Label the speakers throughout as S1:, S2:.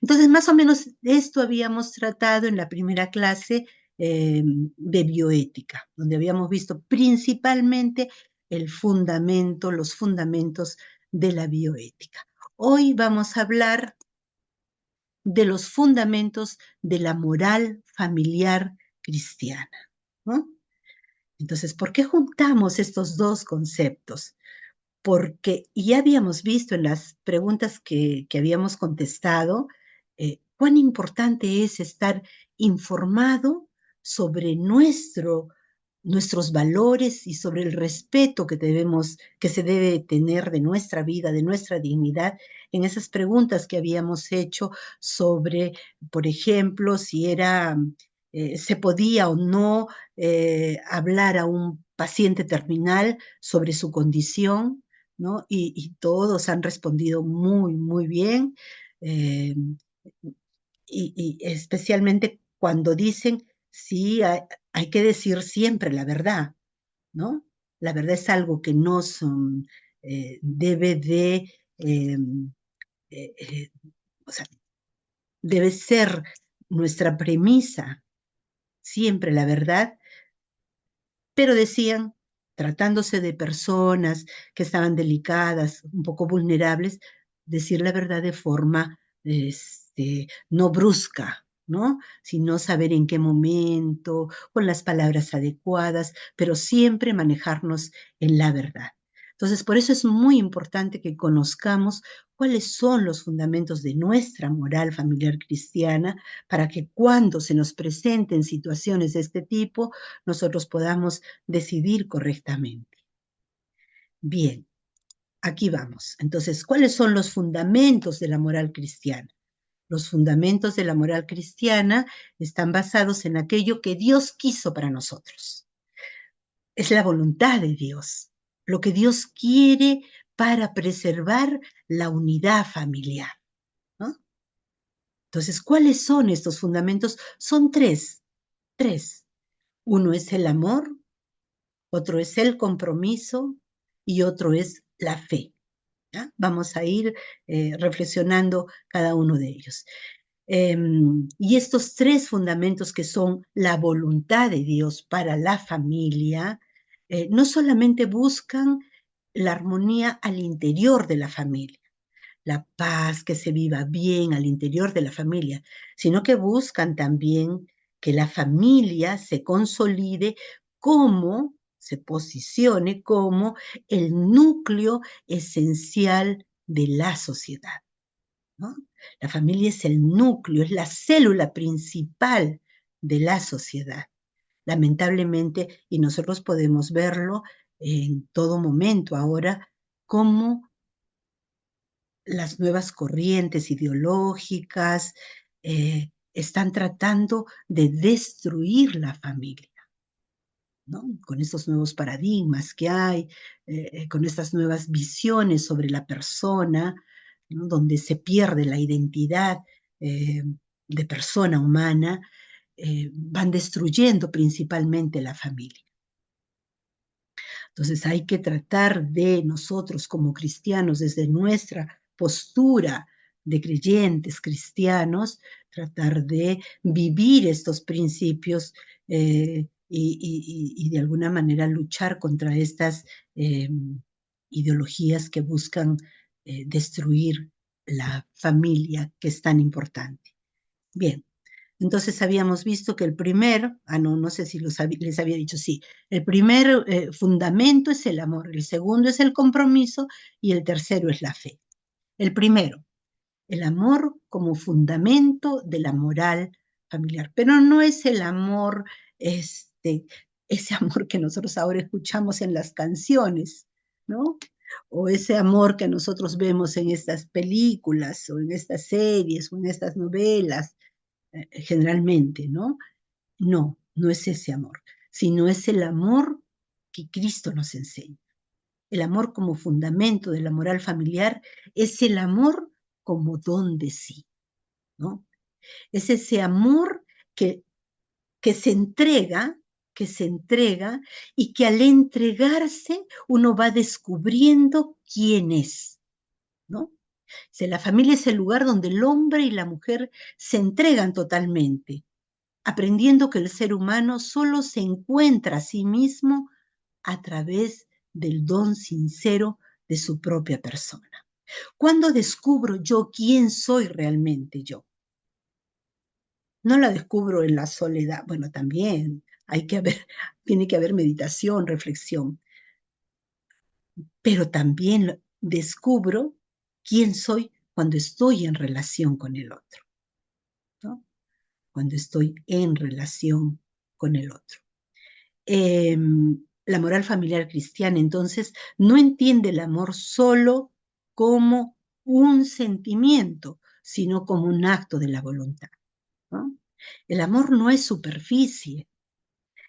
S1: Entonces, más o menos esto habíamos tratado en la primera clase de bioética, donde habíamos visto principalmente el fundamento, los fundamentos de la bioética. Hoy vamos a hablar de los fundamentos de la moral familiar cristiana, ¿no? Entonces, ¿por qué juntamos estos dos conceptos? Porque ya habíamos visto en las preguntas que habíamos contestado cuán importante es estar informado sobre nuestros valores y sobre el respeto que se debe tener de nuestra vida, de nuestra dignidad, en esas preguntas que habíamos hecho sobre, por ejemplo, si se podía o no hablar a un paciente terminal sobre su condición, ¿no? Y todos han respondido muy, muy bien, eh, y especialmente cuando dicen, sí, hay que decir siempre la verdad, ¿no? La verdad es algo que debe eh, eh, o sea, debe ser nuestra premisa, siempre la verdad, pero decían, tratándose de personas que estaban delicadas, un poco vulnerables, decir la verdad de forma no brusca, ¿no? Sino saber en qué momento, con las palabras adecuadas, pero siempre manejarnos en la verdad. Entonces, por eso es muy importante que conozcamos cuáles son los fundamentos de nuestra moral familiar cristiana para que cuando se nos presenten situaciones de este tipo, nosotros podamos decidir correctamente. Bien, aquí vamos. Entonces, ¿cuáles son los fundamentos de la moral cristiana? Los fundamentos de la moral cristiana están basados en aquello que Dios quiso para nosotros. Es la voluntad de Dios, lo que Dios quiere para preservar la unidad familiar, ¿no? Entonces, ¿cuáles son estos fundamentos? Son tres. Uno es el amor, otro es el compromiso y otro es la fe. ¿Ya? Vamos a ir reflexionando cada uno de ellos. Y estos tres fundamentos que son la voluntad de Dios para la familia, no solamente buscan la armonía al interior de la familia, la paz, que se viva bien al interior de la familia, sino que buscan también que la familia se consolide como, se posicione como el núcleo esencial de la sociedad, ¿no? La familia es el núcleo, es la célula principal de la sociedad. Lamentablemente, y nosotros podemos verlo en todo momento ahora, cómo las nuevas corrientes ideológicas están tratando de destruir la familia, ¿no? Con estos nuevos paradigmas que hay, con estas nuevas visiones sobre la persona, ¿no? Donde se pierde la identidad de persona humana, van destruyendo principalmente la familia. Entonces hay que tratar de nosotros como cristianos, desde nuestra postura de creyentes cristianos, tratar de vivir estos principios y de alguna manera luchar contra estas ideologías que buscan destruir la familia, que es tan importante. Bien, entonces habíamos visto que no sé si les había dicho, sí, el primer fundamento es el amor, el segundo es el compromiso y el tercero es la fe. El primero, el amor como fundamento de la moral familiar, pero no es el amor, ese amor que nosotros ahora escuchamos en las canciones, ¿no? O ese amor que nosotros vemos en estas películas o en estas series o en estas novelas, generalmente, ¿no? No, no es ese amor, sino es el amor que Cristo nos enseña. El amor como fundamento de la moral familiar es el amor como don de sí, ¿no? Es ese amor que, que se entrega, que se entrega y que al entregarse uno va descubriendo quién es, ¿no? La familia es el lugar donde el hombre y la mujer se entregan totalmente, aprendiendo que el ser humano solo se encuentra a sí mismo a través del don sincero de su propia persona. ¿Cuándo descubro yo quién soy realmente yo? No la descubro en la soledad. Bueno, también tiene que haber meditación, reflexión, pero también descubro quién soy cuando estoy en relación con el otro, ¿no? Cuando estoy en relación con el otro. La moral familiar cristiana, entonces, no entiende el amor solo como un sentimiento, sino como un acto de la voluntad, ¿no? El amor no es superficie,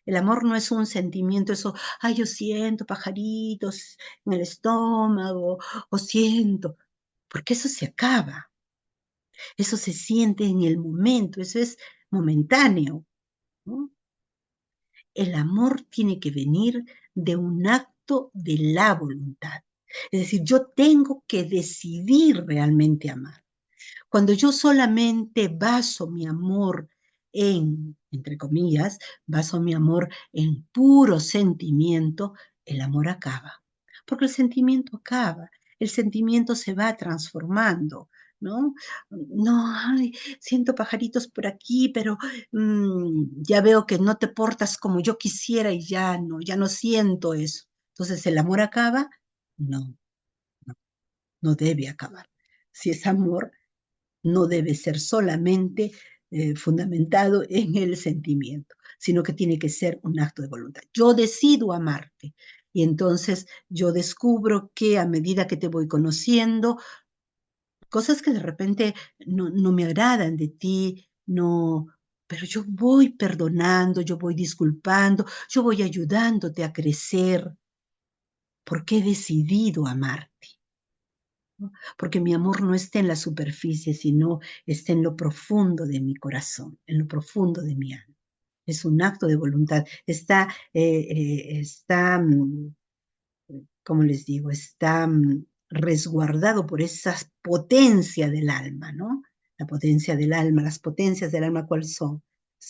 S1: el amor no es un sentimiento, eso, ay, yo siento pajaritos en el estómago, o siento, porque eso se acaba, eso se siente en el momento, eso es momentáneo, ¿no? El amor tiene que venir de un acto de la voluntad. Es decir, yo tengo que decidir realmente amar. Cuando yo solamente baso mi amor en, entre comillas, baso mi amor en puro sentimiento, el amor acaba. Porque el sentimiento acaba, el sentimiento se va transformando, ¿no? No, ay, siento pajaritos por aquí, pero ya veo que no te portas como yo quisiera y ya no siento eso. Entonces, ¿el amor acaba? No, no, no debe acabar. Si es amor, no debe ser solamente fundamentado en el sentimiento, sino que tiene que ser un acto de voluntad. Yo decido amarte y entonces yo descubro que a medida que te voy conociendo, cosas que de repente no me agradan de ti, no, pero yo voy perdonando, yo voy disculpando, yo voy ayudándote a crecer porque he decidido amarte. ¿No? Porque mi amor no está en la superficie, sino está en lo profundo de mi corazón, en lo profundo de mi alma. Es un acto de voluntad. Como les digo, está resguardado por esa potencia del alma, ¿no? La potencia del alma, las potencias del alma, ¿cuáles son?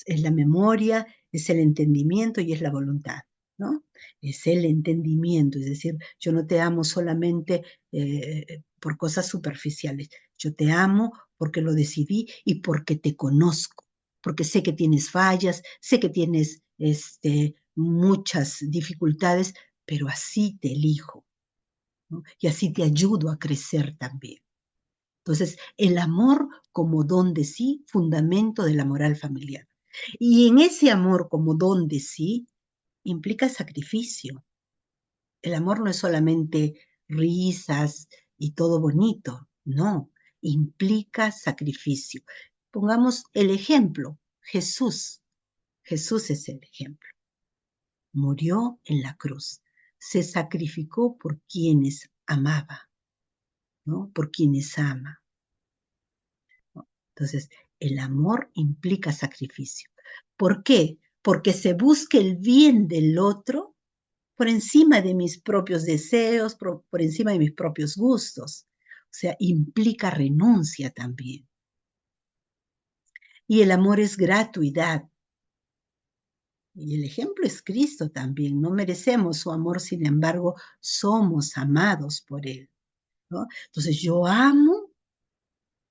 S1: Es la memoria, es el entendimiento y es la voluntad, ¿no? Es el entendimiento, es decir, yo no te amo solamente por cosas superficiales, yo te amo porque lo decidí y porque te conozco, porque sé que tienes fallas, sé que tienes muchas dificultades, pero así te elijo, ¿no? Y así te ayudo a crecer también. Entonces, el amor como don de sí, fundamento de la moral familiar. Y en ese amor como don de sí, implica sacrificio. El amor no es solamente risas y todo bonito, no, implica sacrificio. Pongamos el ejemplo, Jesús. Jesús es el ejemplo. Murió en la cruz, se sacrificó por quienes amaba, ¿no? Por quienes ama, ¿no? Entonces, el amor implica sacrificio. ¿Por qué? Porque se busca el bien del otro por encima de mis propios deseos, por encima de mis propios gustos. O sea, implica renuncia también. Y el amor es gratuidad. Y el ejemplo es Cristo también. No merecemos su amor, sin embargo, somos amados por Él, ¿no? Entonces yo amo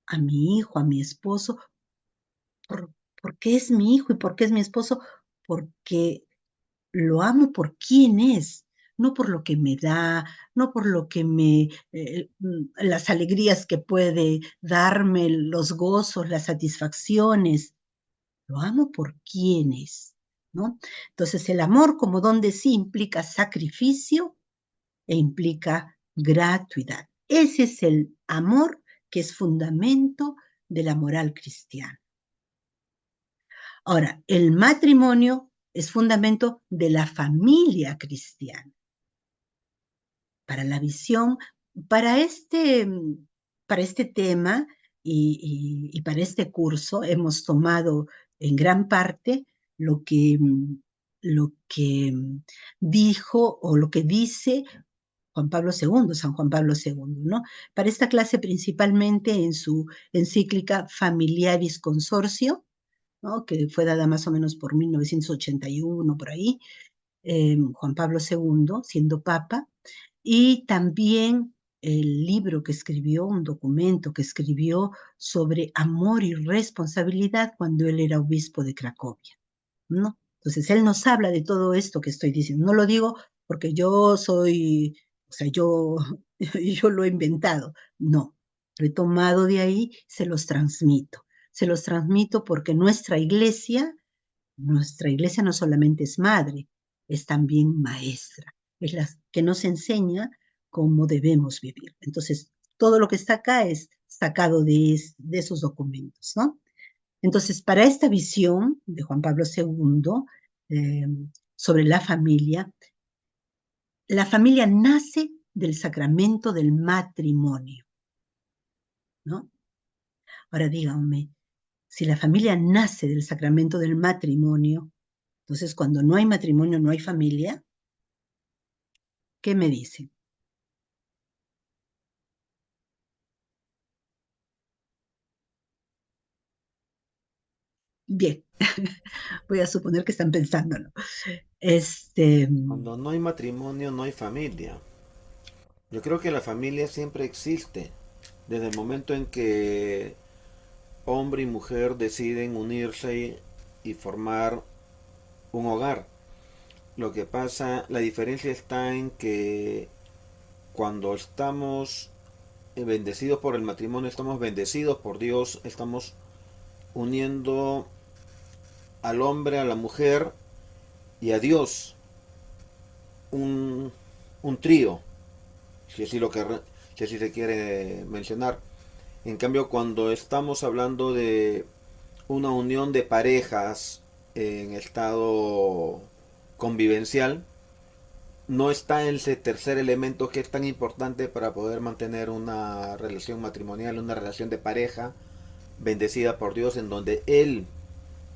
S1: a mi hijo, a mi esposo, porque es mi hijo y porque es mi esposo, porque lo amo por quién es, no por lo que me da, no por lo que las alegrías que puede darme, los gozos, las satisfacciones, lo amo por quién es, ¿no? Entonces el amor como don de sí implica sacrificio e implica gratuidad. Ese es el amor que es fundamento de la moral cristiana. Ahora, el matrimonio es fundamento de la familia cristiana. Para la visión, para este, para este tema y para este curso hemos tomado en gran parte lo que dijo o lo que dice Juan Pablo II, San Juan Pablo II, ¿no? Para esta clase principalmente en su encíclica Familiaris Consortio, ¿no? Que fue dada más o menos por 1981, por ahí, Juan Pablo II, siendo papa, y también el libro que escribió, un documento que escribió sobre amor y responsabilidad cuando él era obispo de Cracovia, ¿no? Entonces, él nos habla de todo esto que estoy diciendo. No lo digo porque yo soy, o sea, yo lo he inventado. No, lo he tomado de ahí, se los transmito. Se los transmito porque nuestra iglesia no solamente es madre, es también maestra, es la que nos enseña cómo debemos vivir. Entonces, todo lo que está acá es sacado de esos documentos, ¿no? Entonces, para esta visión de Juan Pablo II eh, sobre la familia nace del sacramento del matrimonio, ¿no? Ahora díganme, si la familia nace del sacramento del matrimonio, entonces cuando no hay matrimonio no hay familia, ¿qué me dicen? Bien, voy a suponer que están pensándolo. Este,
S2: Cuando no hay matrimonio, no hay familia. Yo creo que la familia siempre existe. Desde el momento en que hombre y mujer deciden unirse y formar un hogar. Lo que pasa, la diferencia está en que cuando estamos bendecidos por el matrimonio, estamos bendecidos por Dios, estamos uniendo al hombre, a la mujer y a Dios, un, un trío, si así, si así se quiere mencionar. En cambio, cuando estamos hablando de una unión de parejas en estado convivencial, no está ese tercer elemento que es tan importante para poder mantener una relación matrimonial, una relación de pareja bendecida por Dios, en donde Él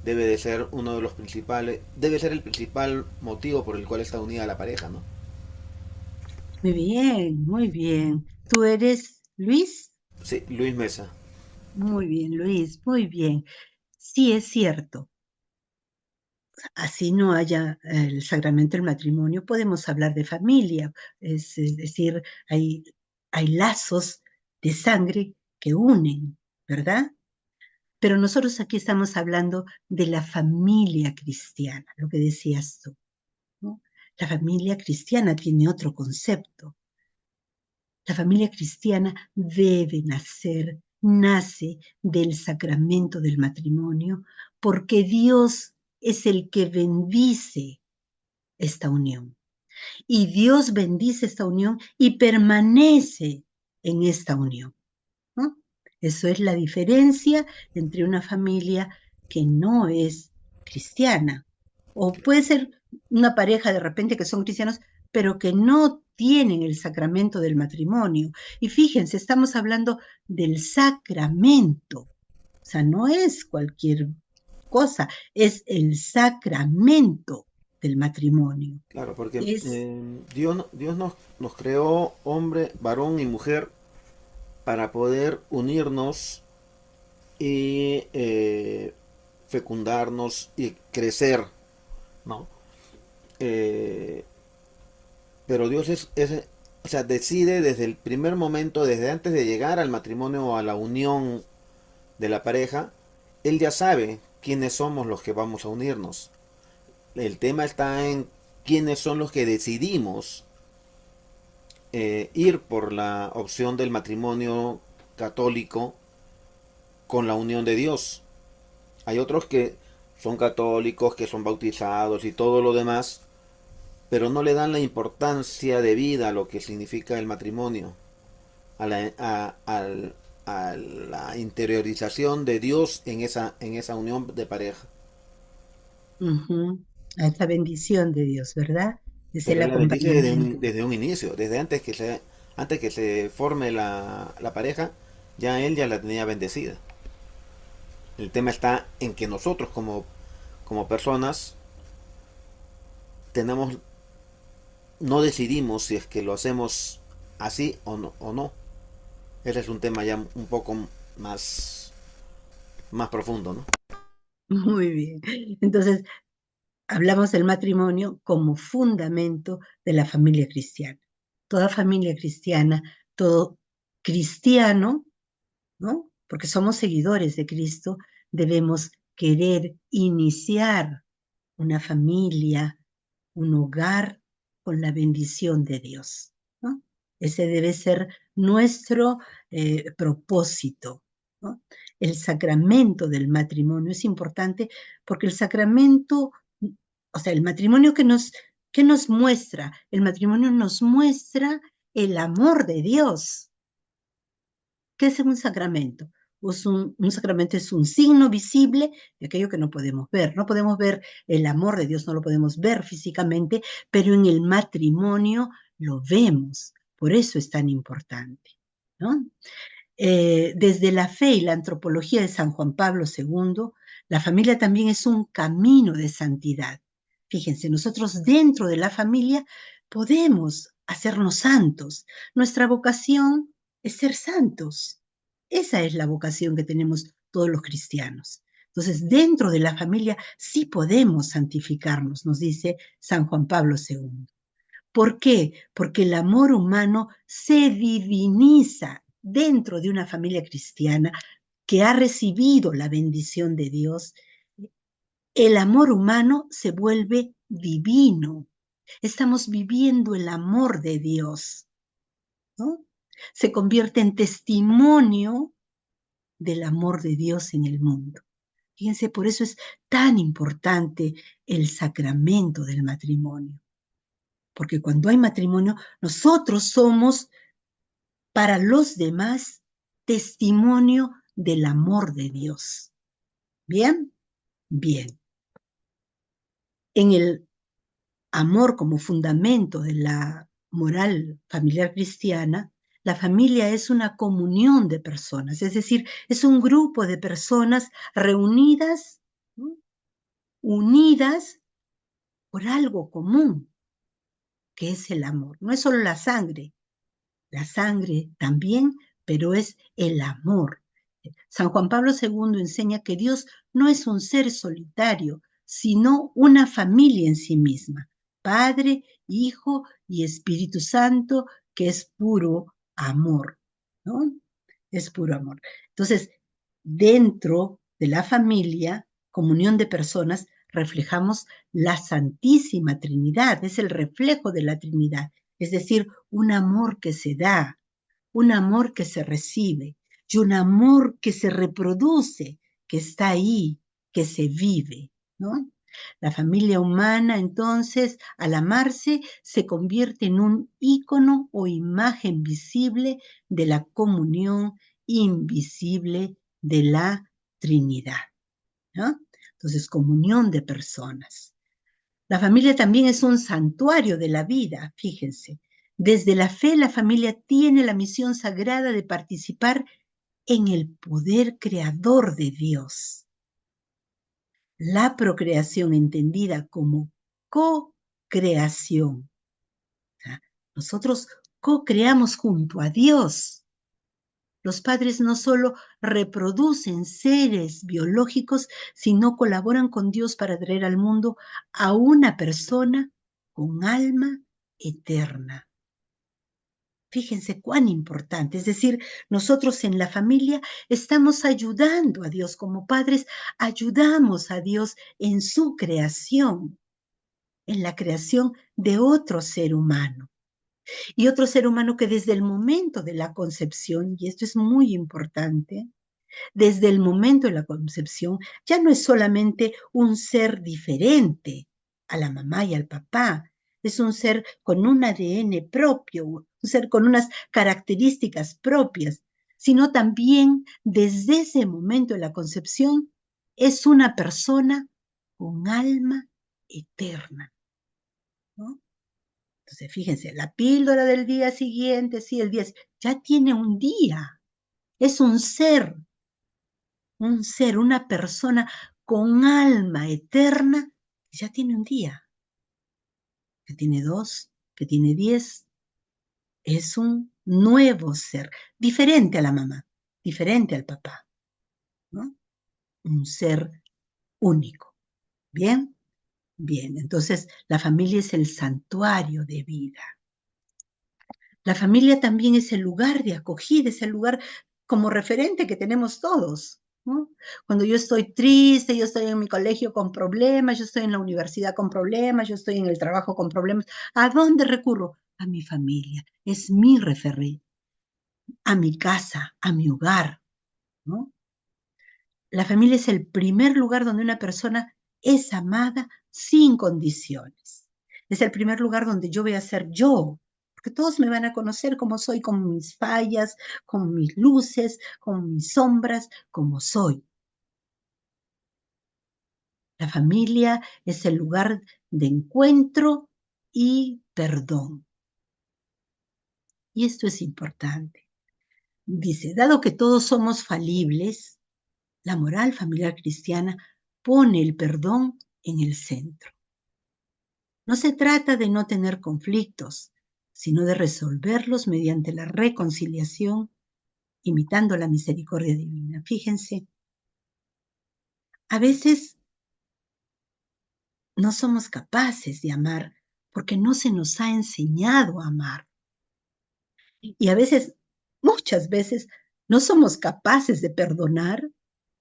S2: debe de ser uno de los principales, debe ser el principal motivo por el cual está unida la pareja, ¿no?
S1: muy bien, muy bien. ¿Tú eres Luis?
S2: Sí, Luis Mesa.
S1: Muy bien, Luis, muy bien. Sí, es cierto. Así no haya el sacramento del matrimonio, podemos hablar de familia, es decir, hay lazos de sangre que unen, ¿verdad? Pero nosotros aquí estamos hablando de la familia cristiana, lo que decías tú, ¿no? La familia cristiana tiene otro concepto. La familia cristiana nace del sacramento del matrimonio, porque Dios es el que bendice esta unión. Y Dios bendice esta unión y permanece en esta unión, ¿no? Eso es la diferencia entre una familia que no es cristiana. O puede ser una pareja de repente que son cristianos, pero que no tienen el sacramento del matrimonio. Y fíjense, estamos hablando del sacramento. O sea, no es cualquier cosa, es el sacramento del matrimonio.
S2: Claro, porque
S1: Es,
S2: Dios nos creó hombre, varón y mujer para poder unirnos y fecundarnos y crecer, ¿no? Eh, pero Dios o sea, decide desde el primer momento, desde antes de llegar al matrimonio o a la unión de la pareja, Él ya sabe quiénes somos los que vamos a unirnos. El tema está en quiénes son los que decidimos ir por la opción del matrimonio católico con la unión de Dios. Hay otros que son católicos, que son bautizados y todo lo demás, pero no le dan la importancia de vida a lo que significa el matrimonio, a la interiorización de Dios en esa unión de pareja.
S1: ujú, a esta bendición de Dios, ¿verdad? Es el
S2: Pero él la bendice
S1: acompañamiento.
S2: desde un inicio, desde antes que se forme la pareja, ya él ya la tenía bendecida. El tema está en que nosotros como personas tenemos no decidimos si es que lo hacemos así o no. Ese es un tema ya un poco más, más profundo, ¿no?
S1: Muy bien. Entonces, hablamos del matrimonio como fundamento de la familia cristiana. Toda familia cristiana, todo cristiano, ¿no? Porque somos seguidores de Cristo, debemos querer iniciar una familia, un hogar con la bendición de Dios, ¿no? Ese debe ser nuestro propósito, ¿no? El sacramento del matrimonio es importante porque el sacramento, o sea, el matrimonio que nos muestra, el matrimonio nos muestra el amor de Dios. ¿Qué es un sacramento? Pues un sacramento es un signo visible de aquello que no podemos ver. No podemos ver el amor de Dios, no lo podemos ver físicamente, pero en el matrimonio lo vemos. Por eso es tan importante, ¿no? Desde la fe y la antropología de San Juan Pablo II, la familia también es un camino de santidad. Fíjense, nosotros dentro de la familia podemos hacernos santos. Nuestra vocación es ser santos. Esa es la vocación que tenemos todos los cristianos. Entonces, dentro de la familia sí podemos santificarnos, nos dice San Juan Pablo II. ¿Por qué? Porque el amor humano se diviniza dentro de una familia cristiana que ha recibido la bendición de Dios. El amor humano se vuelve divino. Estamos viviendo el amor de Dios, ¿no? Se convierte en testimonio del amor de Dios en el mundo. Fíjense, por eso es tan importante el sacramento del matrimonio. Porque cuando hay matrimonio, nosotros somos para los demás testimonio del amor de Dios. ¿Bien? Bien. En el amor como fundamento de la moral familiar cristiana, la familia es una comunión de personas, es decir, es un grupo de personas reunidas, ¿no? Unidas por algo común, que es el amor. No es solo la sangre también, pero es el amor. San Juan Pablo II enseña que Dios no es un ser solitario, sino una familia en sí misma, Padre, Hijo y Espíritu Santo, que es puro amor, ¿no? Es puro amor. Entonces, dentro de la familia, comunión de personas, reflejamos la Santísima Trinidad, es el reflejo de la Trinidad, es decir, un amor que se da, un amor que se recibe y un amor que se reproduce, que está ahí, que se vive, ¿no? La familia humana, entonces, al amarse, se convierte en un ícono o imagen visible de la comunión invisible de la Trinidad, ¿no? Entonces, comunión de personas. La familia también es un santuario de la vida, fíjense. Desde la fe, la familia tiene la misión sagrada de participar en el poder creador de Dios. La procreación entendida como co-creación. O sea, nosotros co-creamos junto a Dios. Los padres no solo reproducen seres biológicos, sino colaboran con Dios para traer al mundo a una persona con alma eterna. Fíjense cuán importante. Es decir, nosotros en la familia estamos ayudando a Dios como padres, ayudamos a Dios en su creación, en la creación de otro ser humano. Y otro ser humano que desde el momento de la concepción, y esto es muy importante, desde el momento de la concepción, ya no es solamente un ser diferente a la mamá y al papá, es un ser con un ADN propio, un ser con unas características propias, sino también desde ese momento de la concepción es una persona con alma eterna, ¿no? Entonces, fíjense, la píldora del día siguiente, sí, el 10, ya tiene un día, es un ser, una persona con alma eterna, que ya tiene un día, que tiene dos, que tiene 10, es un nuevo ser, diferente a la mamá, diferente al papá, ¿no? Un ser único. ¿Bien? Bien, entonces la familia es el santuario de vida. La familia también es el lugar de acogida, es el lugar como referente que tenemos todos, ¿no? Cuando yo estoy triste, yo estoy en mi colegio con problemas, yo estoy en la universidad con problemas, yo estoy en el trabajo con problemas, ¿a dónde recurro? A mi familia, es mi referente, a mi casa, a mi hogar, ¿no? La familia es el primer lugar donde una persona es amada sin condiciones. Es el primer lugar donde yo voy a ser yo, porque todos me van a conocer como soy, con mis fallas, con mis luces, con mis sombras, como soy. La familia es el lugar de encuentro y perdón. Y esto es importante. Dice, dado que todos somos falibles, la moral familiar cristiana pone el perdón en el centro. No se trata de no tener conflictos, sino de resolverlos mediante la reconciliación, imitando la misericordia divina. Fíjense, a veces no somos capaces de amar porque no se nos ha enseñado a amar. Y a veces, muchas veces, no somos capaces de perdonar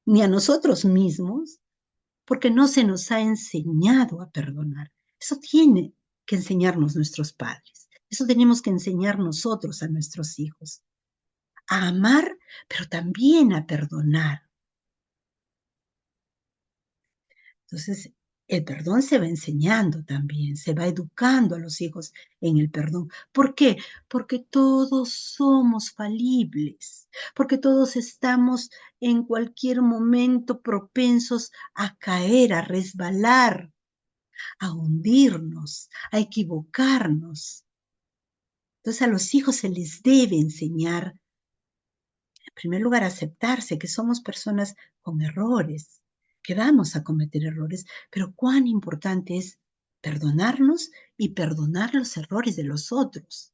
S1: ni a nosotros mismos porque no se nos ha enseñado a perdonar. Eso tiene que enseñarnos nuestros padres. Eso tenemos que enseñar nosotros a nuestros hijos. A amar, pero también a perdonar. Entonces, el perdón se va enseñando también, se va educando a los hijos en el perdón. ¿Por qué? Porque todos somos falibles, porque todos estamos en cualquier momento propensos a caer, a resbalar, a hundirnos, a equivocarnos. Entonces a los hijos se les debe enseñar, en primer lugar, a aceptarse que somos personas con errores, que vamos a cometer errores, pero cuán importante es perdonarnos y perdonar los errores de los otros,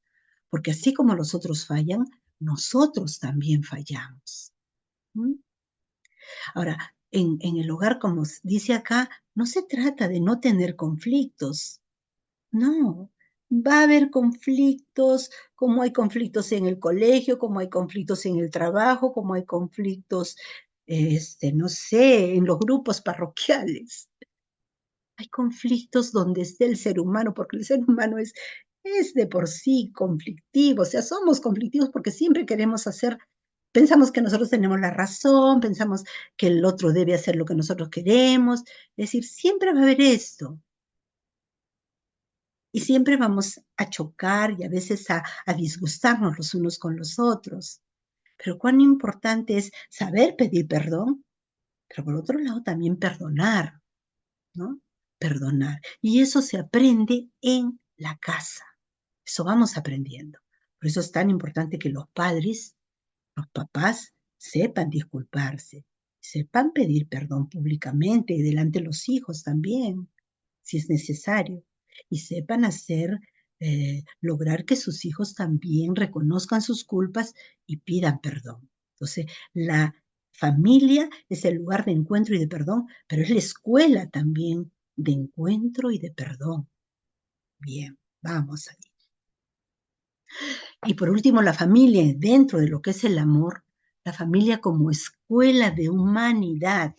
S1: porque así como los otros fallan, nosotros también fallamos. ¿Mm? Ahora, en el hogar, como dice acá, no se trata de no tener conflictos. No, va a haber conflictos, como hay conflictos en el colegio, como hay conflictos en el trabajo, como hay conflictos, no sé, en los grupos parroquiales. Hay conflictos donde esté el ser humano, porque el ser humano es de por sí conflictivo, o sea, somos conflictivos porque siempre queremos hacer, pensamos que nosotros tenemos la razón, pensamos que el otro debe hacer lo que nosotros queremos, es decir, siempre va a haber esto. Y siempre vamos a chocar y a veces a disgustarnos los unos con los otros. Pero cuán importante es saber pedir perdón, pero por otro lado también perdonar, ¿no? Perdonar. Y eso se aprende en la casa. Eso vamos aprendiendo. Por eso es tan importante que los padres, los papás, sepan disculparse, sepan pedir perdón públicamente y delante de los hijos también, si es necesario, y sepan hacer, lograr que sus hijos también reconozcan sus culpas y pidan perdón. Entonces, la familia es el lugar de encuentro y de perdón, pero es la escuela también de encuentro y de perdón. Bien, vamos ahí. Y por último, la familia, dentro de lo que es el amor, la familia como escuela de humanidad.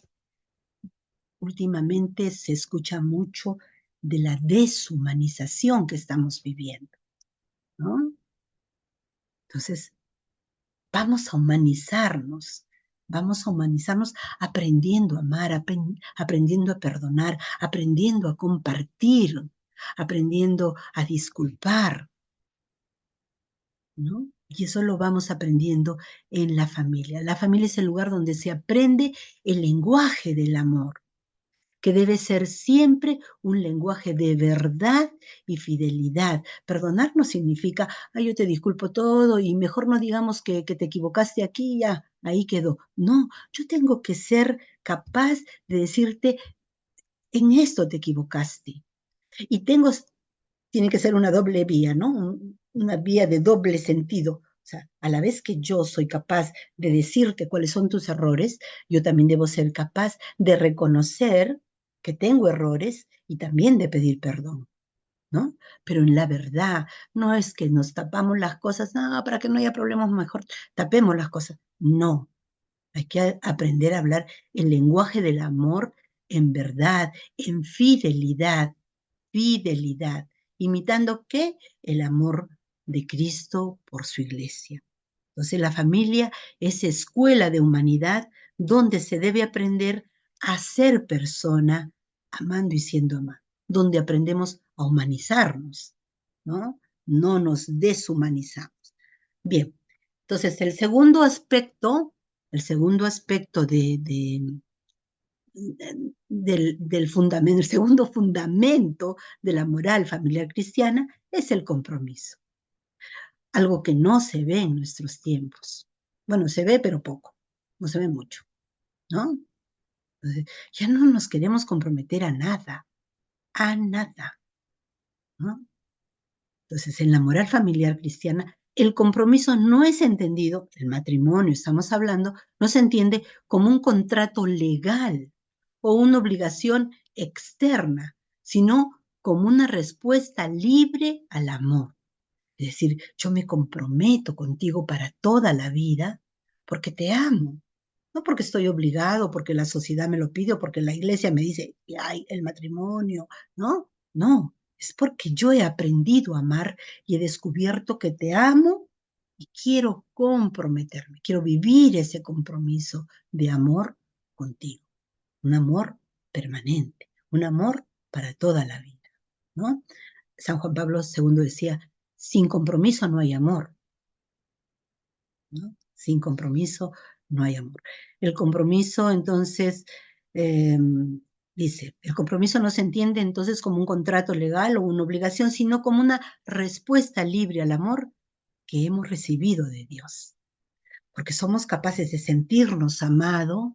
S1: Últimamente se escucha mucho de la deshumanización que estamos viviendo, ¿no? Entonces, vamos a humanizarnos aprendiendo a amar, aprendiendo a perdonar, aprendiendo a compartir, aprendiendo a disculpar, ¿no? Y eso lo vamos aprendiendo en la familia. La familia es el lugar donde se aprende el lenguaje del amor, que debe ser siempre un lenguaje de verdad y fidelidad. Perdonar no significa, ay, yo te disculpo todo y mejor no digamos que te equivocaste aquí, ya, ahí quedó. No, yo tengo que ser capaz de decirte, en esto te equivocaste. Y tengo tiene que ser una doble vía, ¿no? Una vía de doble sentido. O sea, a la vez que yo soy capaz de decirte cuáles son tus errores, yo también debo ser capaz de reconocer que tengo errores y también de pedir perdón, ¿no? Pero en la verdad, no es que nos tapamos las cosas, no, para que no haya problemas, mejor tapemos las cosas. No, hay que aprender a hablar el lenguaje del amor en verdad, en fidelidad, fidelidad, imitando qué? El amor de Cristo por su iglesia. Entonces la familia es escuela de humanidad donde se debe aprender a ser persona amando y siendo amado, donde aprendemos a humanizarnos, ¿no? No nos deshumanizamos. Bien, entonces el segundo aspecto del fundamento, el segundo fundamento de la moral familiar cristiana es el compromiso, algo que no se ve en nuestros tiempos. Bueno, se ve, pero poco, no se ve mucho, ¿no? Entonces, ya no nos queremos comprometer a nada, ¿no? Entonces, en la moral familiar cristiana, el compromiso no es entendido, el matrimonio estamos hablando, no se entiende como un contrato legal o una obligación externa, sino como una respuesta libre al amor. Es decir, yo me comprometo contigo para toda la vida porque te amo, no porque estoy obligado, porque la sociedad me lo pide o porque la iglesia me dice, ay, el matrimonio, ¿no? No, es porque yo he aprendido a amar y he descubierto que te amo y quiero comprometerme, quiero vivir ese compromiso de amor contigo, un amor permanente, un amor para toda la vida, ¿no? San Juan Pablo II decía, sin compromiso no hay amor, ¿no? Sin compromiso no hay amor. El compromiso, entonces, eh, dice, el compromiso no se entiende entonces como un contrato legal o una obligación, sino como una respuesta libre al amor que hemos recibido de Dios. Porque somos capaces de sentirnos amados,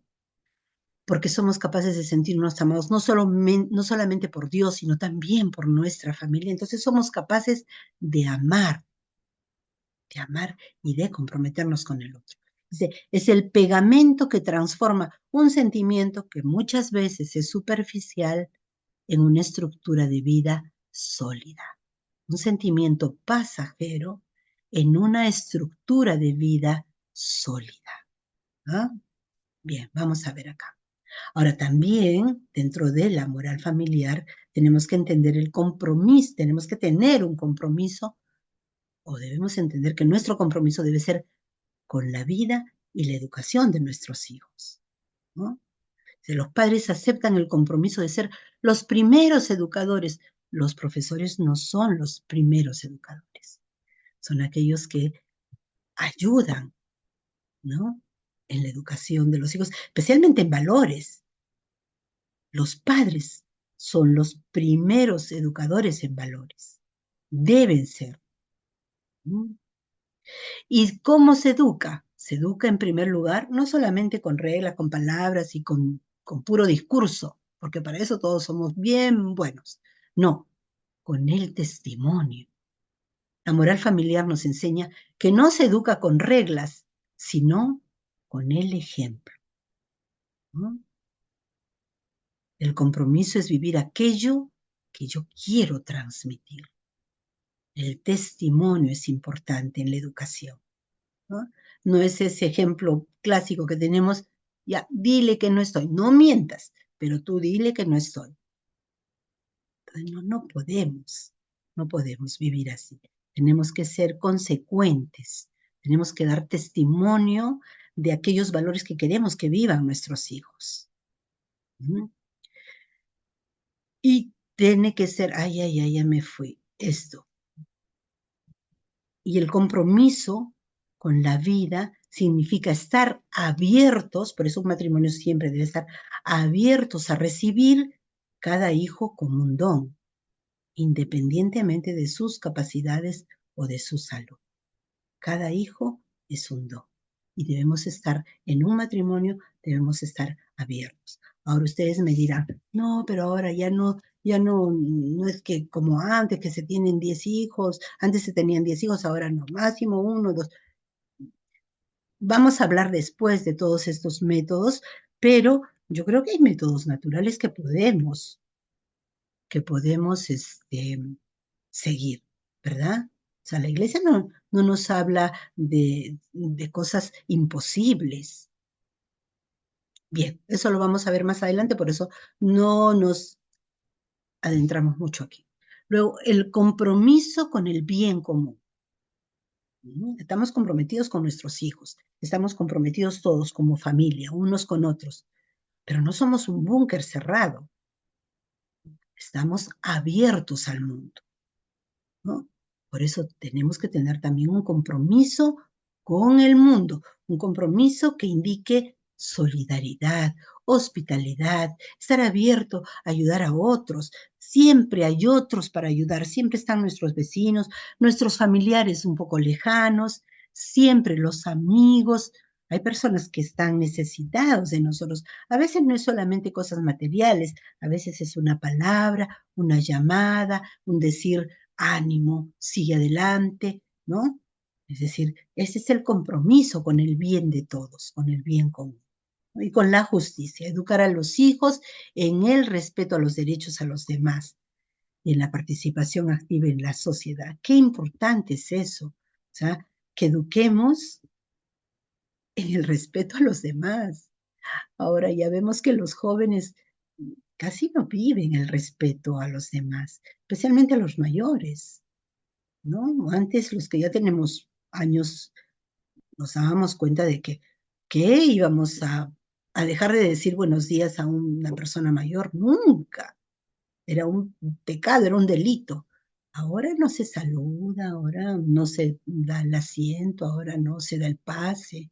S1: porque somos capaces de sentirnos amados no solamente por Dios, sino también por nuestra familia. Entonces somos capaces de amar, de amar y de comprometernos con el otro. Es el pegamento que transforma un sentimiento que muchas veces es superficial en una estructura de vida sólida. Un sentimiento pasajero en una estructura de vida sólida. ¿Ah? Bien, vamos a ver acá. Ahora también, dentro de la moral familiar, tenemos que entender el compromiso, tenemos que tener un compromiso o debemos entender que nuestro compromiso debe ser con la vida y la educación de nuestros hijos, ¿no? Si los padres aceptan el compromiso de ser los primeros educadores, los profesores no son los primeros educadores, son aquellos que ayudan, ¿no? En la educación de los hijos, especialmente en valores. Los padres son los primeros educadores en valores. Deben ser. ¿No? ¿Y cómo se educa? Se educa en primer lugar no solamente con reglas, con palabras y con puro discurso, porque para eso todos somos bien buenos. No, con el testimonio. La moral familiar nos enseña que no se educa con reglas, sino con el ejemplo, ¿no? El compromiso es vivir aquello que yo quiero transmitir. El testimonio es importante en la educación, ¿no? No es ese ejemplo clásico que tenemos, ya, dile que no estoy, no mientas, pero tú dile que no estoy. Entonces, no podemos vivir así. Tenemos que ser consecuentes, tenemos que dar testimonio de aquellos valores que queremos que vivan nuestros hijos. ¿Mm? Y tiene que ser, ya me fui, esto. Y el compromiso con la vida significa estar abiertos, por eso un matrimonio siempre debe estar abiertos a recibir cada hijo como un don, independientemente de sus capacidades o de su salud. Cada hijo es un don y debemos estar en un matrimonio, debemos estar abiertos. Ahora ustedes me dirán, no, pero ahora ya no es que como antes que se tienen 10 hijos, antes se tenían 10 hijos, ahora no, máximo uno, dos. Vamos a hablar después de todos estos métodos, pero yo creo que hay métodos naturales que podemos seguir, ¿verdad? O sea, la iglesia no nos habla de cosas imposibles. Bien, eso lo vamos a ver más adelante, por eso no nos adentramos mucho aquí. Luego, el compromiso con el bien común. Estamos comprometidos con nuestros hijos, estamos comprometidos todos como familia, unos con otros, pero no somos un búnker cerrado, estamos abiertos al mundo, ¿no? Por eso tenemos que tener también un compromiso con el mundo, un compromiso que indique solidaridad, hospitalidad, estar abierto a ayudar a otros. Siempre hay otros para ayudar, siempre están nuestros vecinos, nuestros familiares un poco lejanos, siempre los amigos. Hay personas que están necesitados de nosotros. A veces no es solamente cosas materiales, a veces es una palabra, una llamada, un decir ánimo, sigue adelante, ¿no? Es decir, ese es el compromiso con el bien de todos, con el bien común, ¿no? Y con la justicia, educar a los hijos en el respeto a los derechos a los demás y en la participación activa en la sociedad. Qué importante es eso, o sea, que eduquemos en el respeto a los demás. Ahora ya vemos que los jóvenes casi no viven el respeto a los demás, especialmente a los mayores, ¿no? Antes los que ya tenemos años nos dábamos cuenta de que íbamos a dejar de decir buenos días a una persona mayor. Nunca. Era un pecado, era un delito. Ahora no se saluda, ahora no se da el asiento, ahora no se da el pase,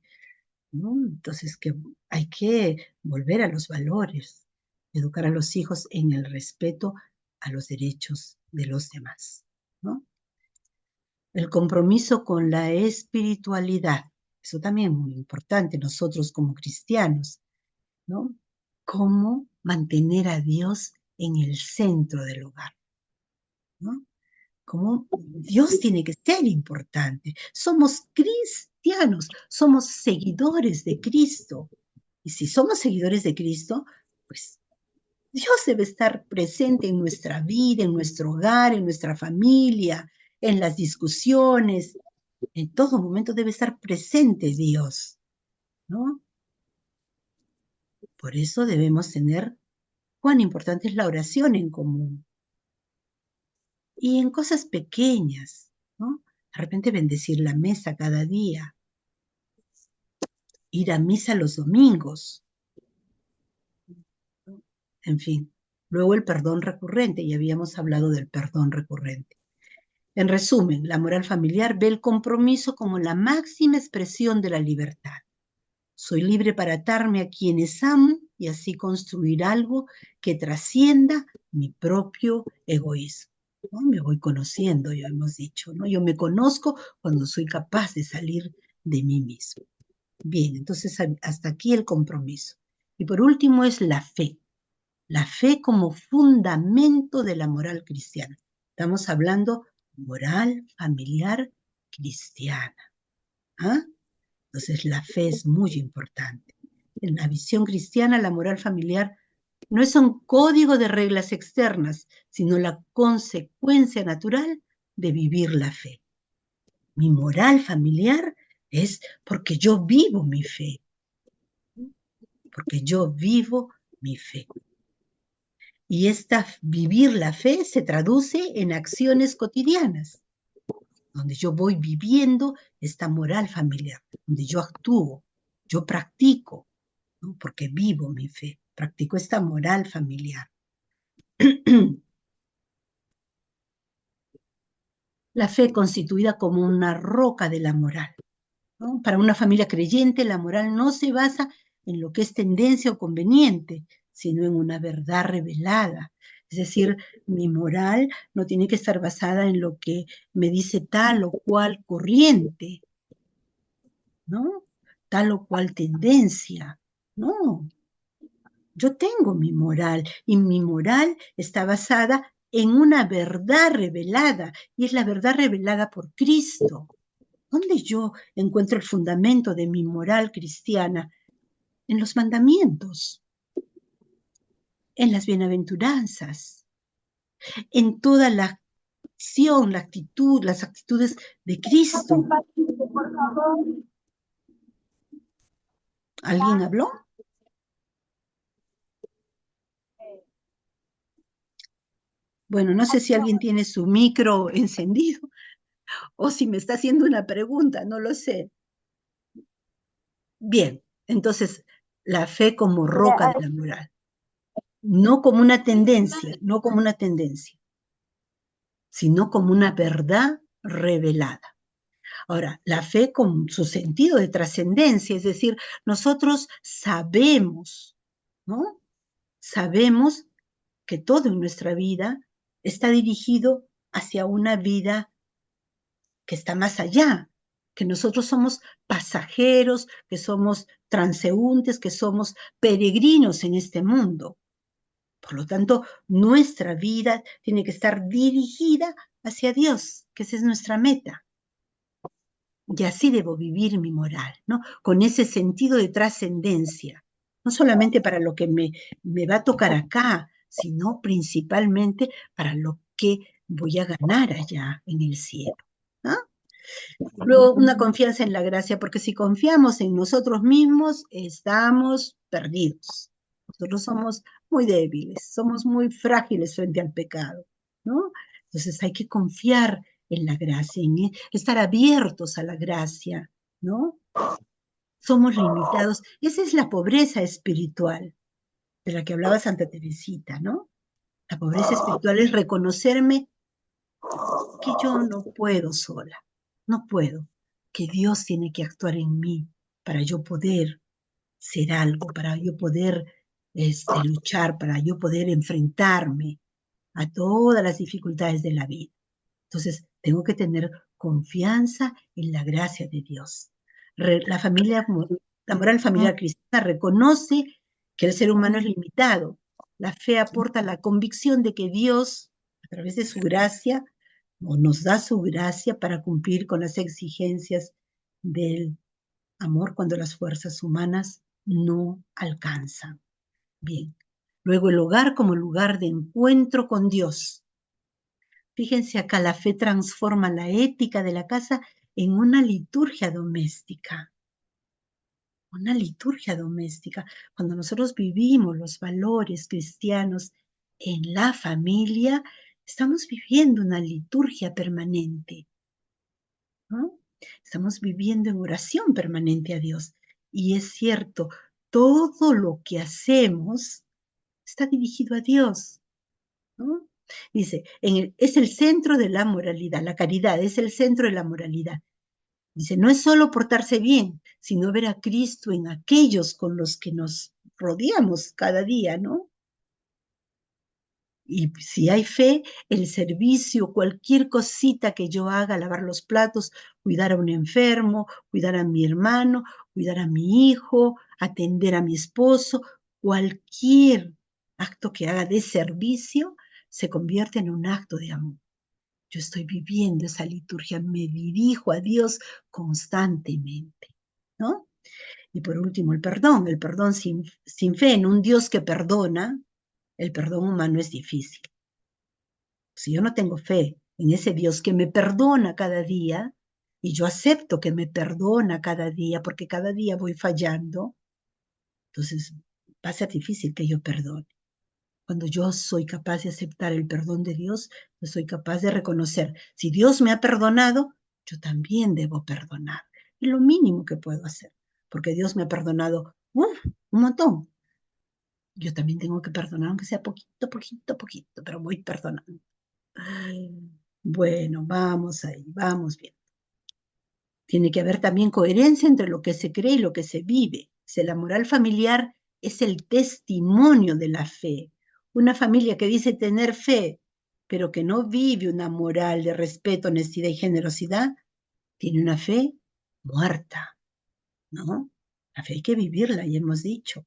S1: ¿no? Entonces que hay que volver a los valores, educar a los hijos en el respeto a los derechos de los demás, ¿no? El compromiso con la espiritualidad, eso también es muy importante nosotros como cristianos, ¿no? Cómo mantener a Dios en el centro del hogar, ¿no? Cómo Dios tiene que ser importante. Somos cristianos, somos seguidores de Cristo. Y si somos seguidores de Cristo, pues Dios debe estar presente en nuestra vida, en nuestro hogar, en nuestra familia, en las discusiones. En todo momento debe estar presente Dios, ¿no? Por eso debemos tener cuán importante es la oración en común. Y en cosas pequeñas, ¿no? De repente bendecir la mesa cada día, ir a misa los domingos, ¿no? En fin. Luego el perdón recurrente, ya habíamos hablado del perdón recurrente. En resumen, la moral familiar ve el compromiso como la máxima expresión de la libertad. Soy libre para atarme a quienes amo y así construir algo que trascienda mi propio egoísmo, ¿no? Me voy conociendo, ya hemos dicho, ¿no? Yo me conozco cuando soy capaz de salir de mí mismo. Bien, entonces hasta aquí el compromiso. Y por último es la fe como fundamento de la moral cristiana. Estamos hablando moral familiar cristiana. ¿Ah? Entonces la fe es muy importante. En la visión cristiana, la moral familiar no es un código de reglas externas, sino la consecuencia natural de vivir la fe. Mi moral familiar es porque yo vivo mi fe, porque yo vivo mi fe. Y vivir la fe se traduce en acciones cotidianas, donde yo voy viviendo esta moral familiar, donde yo actúo, yo practico, ¿no? Porque vivo mi fe, practico esta moral familiar. La fe constituida como una roca de la moral, ¿no? Para una familia creyente, la moral no se basa en lo que es tendencia o conveniente, sino en una verdad revelada. Es decir, mi moral no tiene que estar basada en lo que me dice tal o cual corriente, ¿no? Tal o cual tendencia. No, Yo tengo mi moral y mi moral está basada en una verdad revelada y es la verdad revelada por Cristo. ¿Dónde yo encuentro el fundamento de mi moral cristiana? En los mandamientos, en las bienaventuranzas, en toda la acción, la actitud, las actitudes de Cristo. ¿Alguien habló? Bueno, no sé si alguien tiene su micro encendido o si me está haciendo una pregunta, no lo sé. Bien, entonces la fe como roca de la moral, no como una tendencia, no como una tendencia, sino como una verdad revelada. Ahora, la fe con su sentido de trascendencia, es decir, nosotros sabemos, ¿no? Sabemos que todo en nuestra vida está dirigido hacia una vida que está más allá, que nosotros somos pasajeros, que somos transeúntes, que somos peregrinos en este mundo. Por lo tanto, nuestra vida tiene que estar dirigida hacia Dios, que esa es nuestra meta. Y así debo vivir mi moral, ¿no? Con ese sentido de trascendencia, no solamente para lo que me va a tocar acá, sino principalmente para lo que voy a ganar allá en el cielo, ¿no? Luego, una confianza en la gracia, porque si confiamos en nosotros mismos, estamos perdidos. Nosotros somos muy débiles, somos muy frágiles frente al pecado, ¿no? Entonces hay que confiar en la gracia, estar abiertos a la gracia, ¿no? Somos limitados. Esa es la pobreza espiritual de la que hablaba Santa Teresita, ¿no? La pobreza espiritual es reconocerme que yo no puedo sola, no puedo, que Dios tiene que actuar en mí para yo poder ser algo, para yo poder luchar, para yo poder enfrentarme a todas las dificultades de la vida. Entonces, tengo que tener confianza en la gracia de Dios. La familia, la moral familiar cristiana reconoce que el ser humano es limitado. La fe aporta la convicción de que Dios, a través de su gracia, nos da su gracia para cumplir con las exigencias del amor cuando las fuerzas humanas no alcanzan. Bien. Luego el hogar como lugar de encuentro con Dios. Fíjense acá, la fe transforma la ética de la casa en una liturgia doméstica. Una liturgia doméstica. Cuando nosotros vivimos los valores cristianos en la familia, estamos viviendo una liturgia permanente, ¿no? Estamos viviendo en oración permanente a Dios. Y es cierto, todo lo que hacemos está dirigido a Dios, ¿no? Dice, es el centro de la moralidad, la caridad es el centro de la moralidad. Dice, no es solo portarse bien, sino ver a Cristo en aquellos con los que nos rodeamos cada día, ¿no? Y si hay fe, el servicio, cualquier cosita que yo haga, lavar los platos, cuidar a un enfermo, cuidar a mi hermano, cuidar a mi hijo, atender a mi esposo, cualquier acto que haga de servicio se convierte en un acto de amor. Yo estoy viviendo esa liturgia, me dirijo a Dios constantemente, ¿no? Y por último, el perdón sin fe en un Dios que perdona, el perdón humano es difícil. Si yo no tengo fe en ese Dios que me perdona cada día, y yo acepto que me perdona cada día, porque cada día voy fallando, entonces va a ser difícil que yo perdone. Cuando yo soy capaz de aceptar el perdón de Dios, yo soy capaz de reconocer, si Dios me ha perdonado, yo también debo perdonar. Es lo mínimo que puedo hacer, porque Dios me ha perdonado un montón. Yo también tengo que perdonar, aunque sea poquito, poquito, poquito, pero voy perdonando. Bueno, vamos ahí, vamos bien. Tiene que haber también coherencia entre lo que se cree y lo que se vive. Si la moral familiar es el testimonio de la fe. Una familia que dice tener fe, pero que no vive una moral de respeto, honestidad y generosidad, tiene una fe muerta, ¿no? La fe hay que vivirla, ya hemos dicho.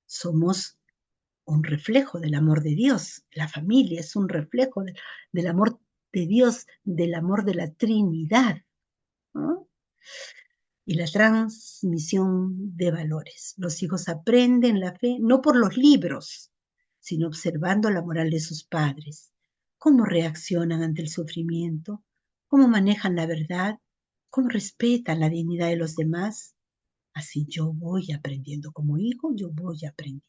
S1: Somos un reflejo del amor de Dios. La familia es un reflejo del amor de Dios, del amor de la Trinidad, ¿no? Y la transmisión de valores. Los hijos aprenden la fe no por los libros, sino observando la moral de sus padres, cómo reaccionan ante el sufrimiento, cómo manejan la verdad, cómo respetan la dignidad de los demás. Así yo voy aprendiendo como hijo, yo voy aprendiendo.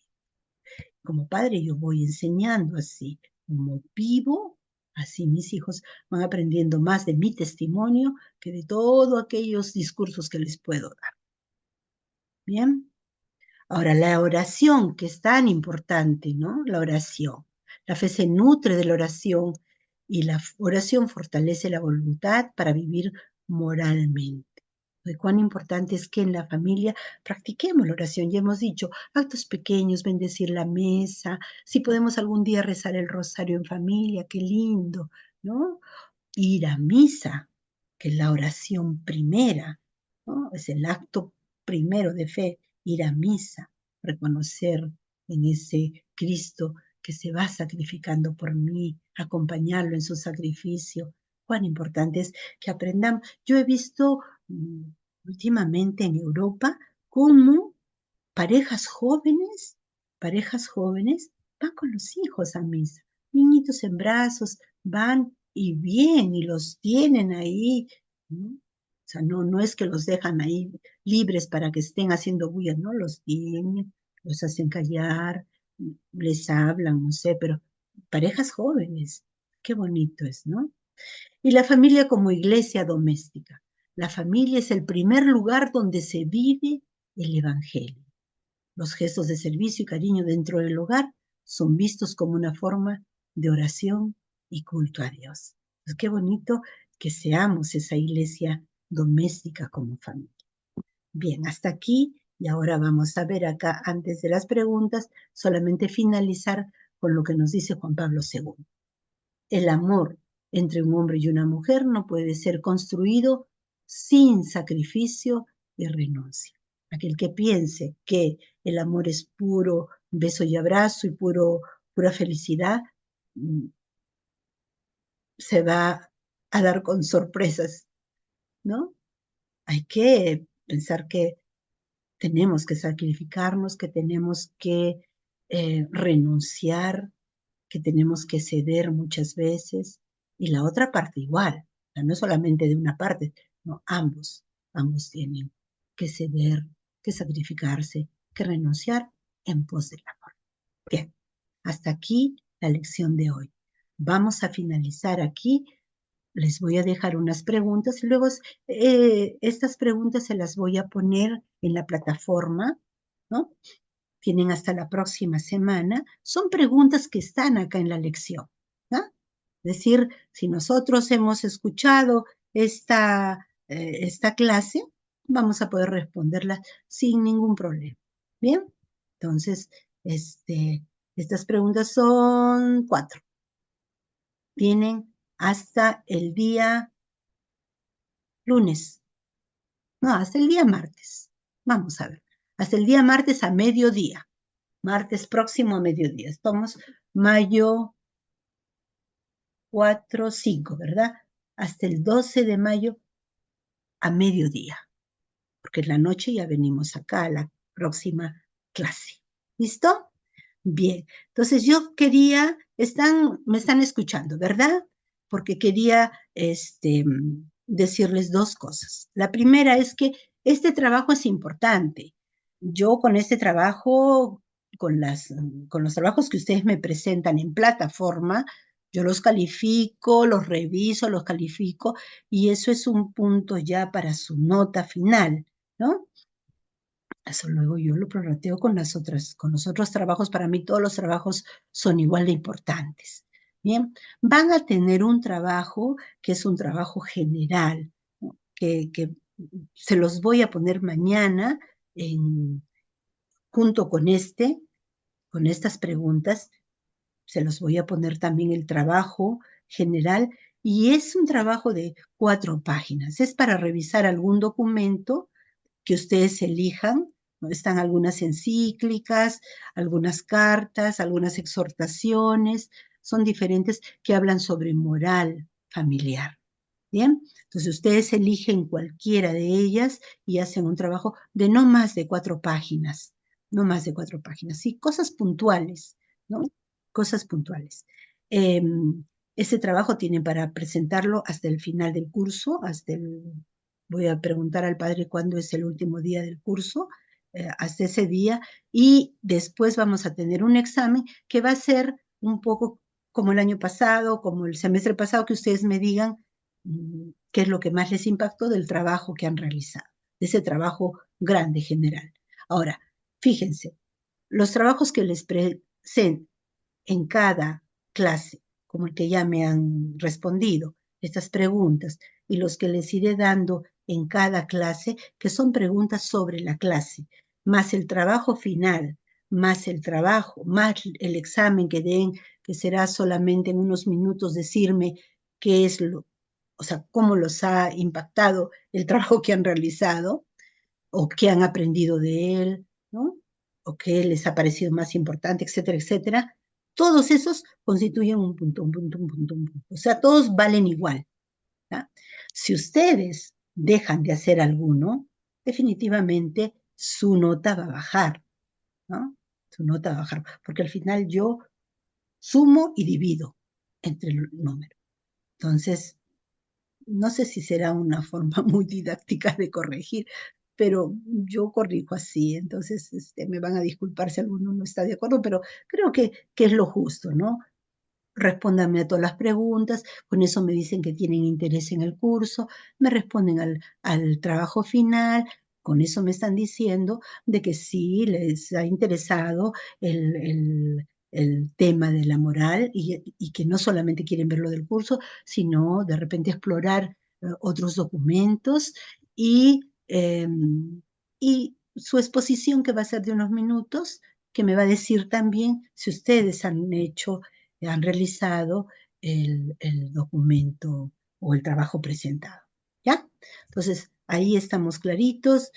S1: Como padre yo voy enseñando así. Como vivo, así mis hijos van aprendiendo más de mi testimonio que de todos aquellos discursos que les puedo dar. Bien. Ahora, la oración, que es tan importante, ¿no? La oración. La fe se nutre de la oración y la oración fortalece la voluntad para vivir moralmente. De cuán importante es que en la familia practiquemos la oración. Ya hemos dicho, actos pequeños, bendecir la mesa, si podemos algún día rezar el rosario en familia, qué lindo, ¿no? Ir a misa, que es la oración primera, ¿no? Es el acto primero de fe, ir a misa, reconocer en ese Cristo que se va sacrificando por mí, acompañarlo en su sacrificio. Cuán importante es que aprendamos. Yo he visto últimamente en Europa cómo parejas jóvenes van con los hijos a misa, niñitos en brazos, van y bien, y los tienen ahí, ¿no? O sea, no es que los dejan ahí libres para que estén haciendo bulla, no, los tienen, los hacen callar, les hablan, no sé, pero parejas jóvenes, qué bonito es, ¿no? Y la familia como iglesia doméstica. La familia es el primer lugar donde se vive el Evangelio. Los gestos de servicio y cariño dentro del hogar son vistos como una forma de oración y culto a Dios. Pues qué bonito que seamos esa iglesia doméstica como familia. Bien, hasta aquí y ahora vamos a ver acá, antes de las preguntas, solamente finalizar con lo que nos dice Juan Pablo II. El amor entre un hombre y una mujer no puede ser construido sin sacrificio y renuncia. Aquel que piense que el amor es puro beso y abrazo y pura felicidad, se va a dar con sorpresas, ¿no? Hay que pensar que tenemos que sacrificarnos, que tenemos que renunciar, que tenemos que ceder muchas veces, y la otra parte igual, o sea, no solamente de una parte, no, ambos tienen que ceder, que sacrificarse, que renunciar en pos del amor. Bien, hasta aquí la lección de hoy. Vamos a finalizar aquí. Les voy a dejar unas preguntas y luego estas preguntas se las voy a poner en la plataforma, ¿no? Tienen hasta la próxima semana. Son preguntas que están acá en la lección, ¿no? Es decir, si nosotros hemos escuchado esta clase, vamos a poder responderlas sin ningún problema. Bien, entonces, estas preguntas son 4. Tienen hasta el día lunes, no, hasta el día martes. Vamos a ver, hasta el día martes a mediodía. Martes próximo a mediodía. Estamos mayo 4, 5, ¿verdad? Hasta el 12 de mayo a mediodía, porque en la noche ya venimos acá a la próxima clase. ¿Listo? Bien, entonces yo quería, me están escuchando, ¿verdad? Porque quería decirles dos cosas. La primera es que este trabajo es importante. Yo con este trabajo, con los trabajos que ustedes me presentan en plataforma, yo los califico, los reviso, los califico, y eso es un punto ya para su nota final, ¿no? Eso luego yo lo prorrateo con los otros trabajos. Para mí todos los trabajos son igual de importantes. Bien, van a tener un trabajo que es un trabajo general, ¿no? que se los voy a poner mañana junto con con estas preguntas, se los voy a poner también el trabajo general y es un trabajo de 4 páginas. Es para revisar algún documento que ustedes elijan ¿no? Están algunas encíclicas, algunas cartas, algunas exhortaciones, son diferentes que hablan sobre moral familiar. ¿Bien? Entonces ustedes eligen cualquiera de ellas y hacen un trabajo de no más de 4 páginas, no más de 4 páginas, sí, cosas puntuales, ¿no? Cosas puntuales. Eh, ese trabajo tienen para presentarlo hasta el final del curso, voy a preguntar al padre cuándo es el último día del curso, hasta ese día, y después vamos a tener un examen que va a ser un poco como el año pasado, como el semestre pasado, que ustedes me digan qué es lo que más les impactó del trabajo que han realizado, de ese trabajo grande general. Ahora, fíjense, los trabajos que les presento en cada clase, como el que ya me han respondido, estas preguntas, y los que les iré dando en cada clase, que son preguntas sobre la clase, más el trabajo final, más el trabajo, más el examen que den, que será solamente en unos minutos decirme qué es o sea, cómo los ha impactado el trabajo que han realizado o qué han aprendido de él, ¿no? O qué les ha parecido más importante, etcétera, etcétera. Todos esos constituyen un punto, un punto, un punto, un punto. O sea, todos valen igual. ¿Ya? Si ustedes dejan de hacer alguno, definitivamente su nota va a bajar, ¿no? Su nota va a bajar, porque al final yo sumo y divido entre el número. Entonces, no sé si será una forma muy didáctica de corregir, pero yo corrijo así, entonces me van a disculpar si alguno no está de acuerdo, pero creo que es lo justo, ¿no? Respóndanme a todas las preguntas, con eso me dicen que tienen interés en el curso, me responden al trabajo final, con eso me están diciendo de que sí les ha interesado el tema de la moral y que no solamente quieren ver lo del curso, sino de repente explorar otros documentos y su exposición que va a ser de unos minutos, que me va a decir también si ustedes han hecho han realizado el documento o el trabajo presentado. ¿Ya? Entonces, ahí estamos claritos.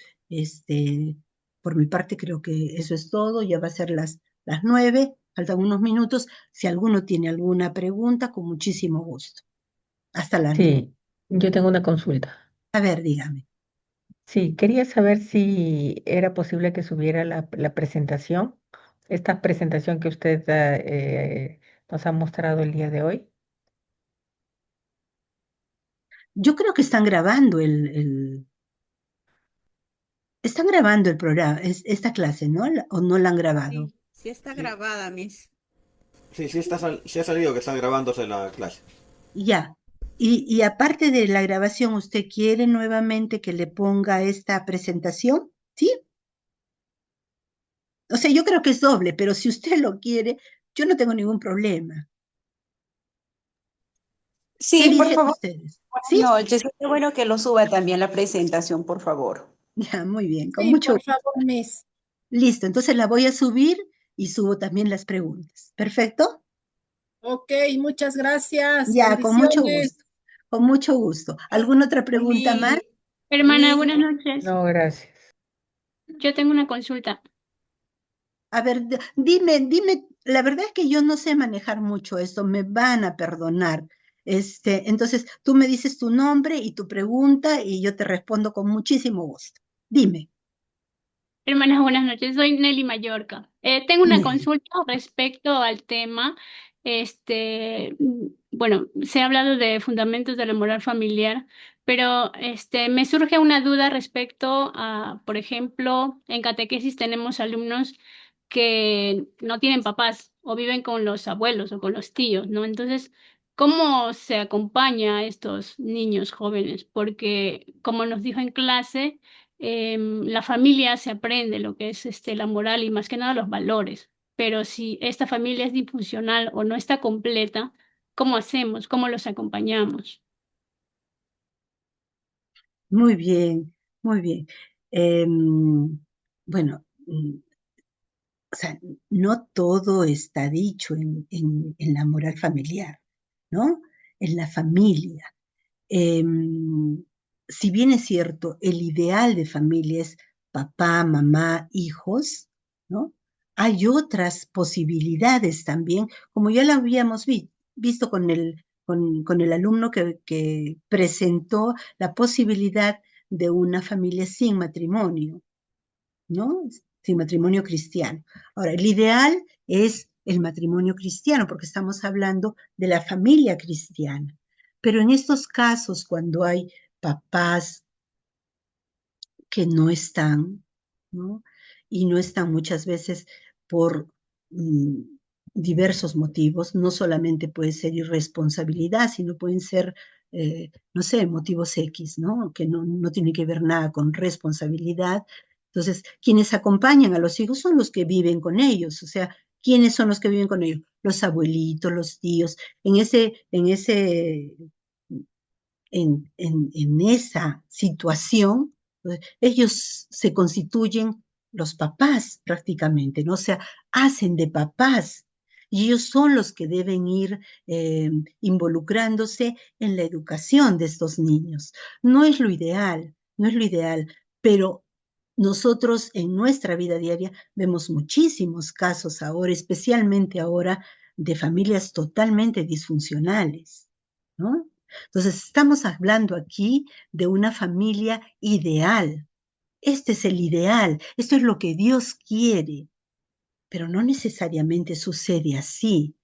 S1: Por mi parte, creo que eso es todo. Ya va a ser las 9, faltan unos minutos. Si alguno tiene alguna pregunta, con muchísimo gusto. Hasta las 9.
S3: Sí, yo tengo una consulta.
S1: A ver, dígame.
S3: Sí, quería saber si era posible que subiera la presentación, esta presentación que usted nos ha mostrado el día de hoy.
S1: Yo creo que están grabando el programa, esta clase, ¿no? ¿O no la han grabado?
S4: Sí, sí está
S2: Sí,
S4: grabada, Miss.
S2: sí, sí ha salido que están grabándose la clase.
S1: Ya. Y aparte de la grabación, ¿usted quiere nuevamente que le ponga esta presentación? ¿Sí? O sea, yo creo que es doble, pero si usted lo quiere, yo no tengo ningún problema. ¿Qué
S5: Sí, por
S1: dicen
S5: favor,
S1: ustedes? ¿Sí?
S5: buenas noches. Qué bueno que lo suba también la presentación, por favor.
S1: Ya, muy bien, con
S4: Sí,
S1: mucho
S4: por
S1: gusto.
S4: favor, Miss.
S1: Listo, entonces la voy a subir y subo también las preguntas. ¿Perfecto?
S4: Ok, muchas gracias.
S1: Ya, con mucho
S4: Bendiciones.
S1: gusto. Con mucho gusto. ¿Alguna otra pregunta más?
S4: Mi,
S6: Hermana,
S4: mi,
S6: buenas noches.
S3: No, gracias.
S6: Yo tengo una consulta.
S1: A ver, dime, la verdad es que yo no sé manejar mucho esto, me van a perdonar. Entonces, tú me dices tu nombre y tu pregunta y yo te respondo con muchísimo gusto. Dime,
S6: Hermanas, buenas noches. Soy Nelly Mallorca. Tengo una
S1: Nelly.
S6: consulta respecto al tema. Bueno, se ha hablado de fundamentos de la moral familiar, pero me surge una duda respecto a, por ejemplo, en catequesis tenemos alumnos que no tienen papás o viven con los abuelos o con los tíos, ¿no? Entonces, ¿cómo se acompaña a estos niños jóvenes? Porque, como nos dijo en clase, la familia se aprende lo que es la moral y más que nada los valores. Pero si esta familia es disfuncional o no está completa, ¿cómo hacemos? ¿Cómo los acompañamos?
S1: Muy bien, muy bien. Bueno, o sea, no todo está dicho en la moral familiar, ¿no? En la familia. Eh, si bien es cierto, el ideal de familia es papá, mamá, hijos, ¿no? Hay otras posibilidades también, como ya lo habíamos visto con el alumno que presentó la posibilidad de una familia sin matrimonio, ¿no? Sin matrimonio cristiano. Ahora, el ideal es el matrimonio cristiano, porque estamos hablando de la familia cristiana. Pero en estos casos, cuando hay papás que no están, ¿no? Y no están muchas veces por mm, diversos motivos, no solamente puede ser irresponsabilidad, sino pueden ser, no sé, motivos X, ¿no? Que no tiene que ver nada con responsabilidad. Entonces, quienes acompañan a los hijos son los que viven con ellos, o sea, ¿quiénes son los que viven con ellos? Los abuelitos, los tíos, en esa situación, ellos se constituyen los papás prácticamente, ¿no? O sea, hacen de papás y ellos son los que deben ir involucrándose en la educación de estos niños. No es lo ideal, no es lo ideal, pero nosotros en nuestra vida diaria vemos muchísimos casos ahora, especialmente ahora, de familias totalmente disfuncionales, ¿no? Entonces, estamos hablando aquí de una familia ideal. Este es el ideal, esto es lo que Dios quiere, pero no necesariamente sucede así,